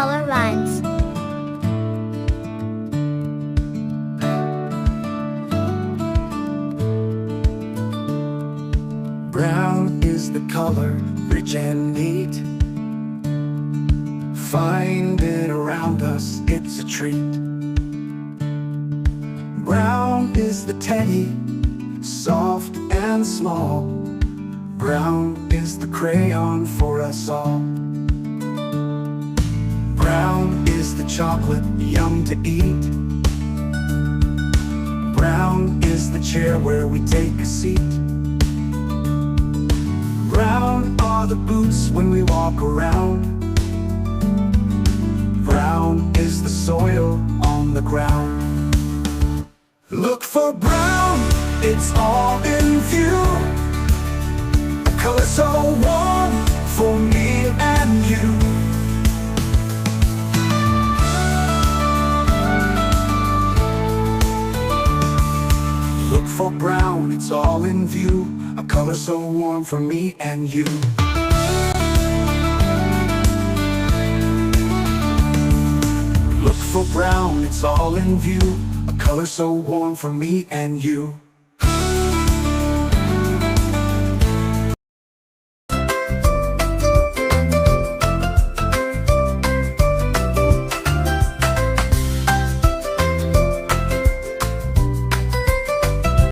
color rhymes. Brown is the color, rich and neat. Find it around us, it's a treat. Brown is the teddy, soft and small. Brown is the crayon for us all. Brown is the chocolate, yum to eat. Brown is the chair where we take a seat. Brown are the boots when we walk around. Brown is the soil on the ground. Look for brown, it's all in view. A color so warm for me and you. Look for brown, it's all in view. A color so warm for me and you. Look for brown, it's all in view. A color so warm for me and you.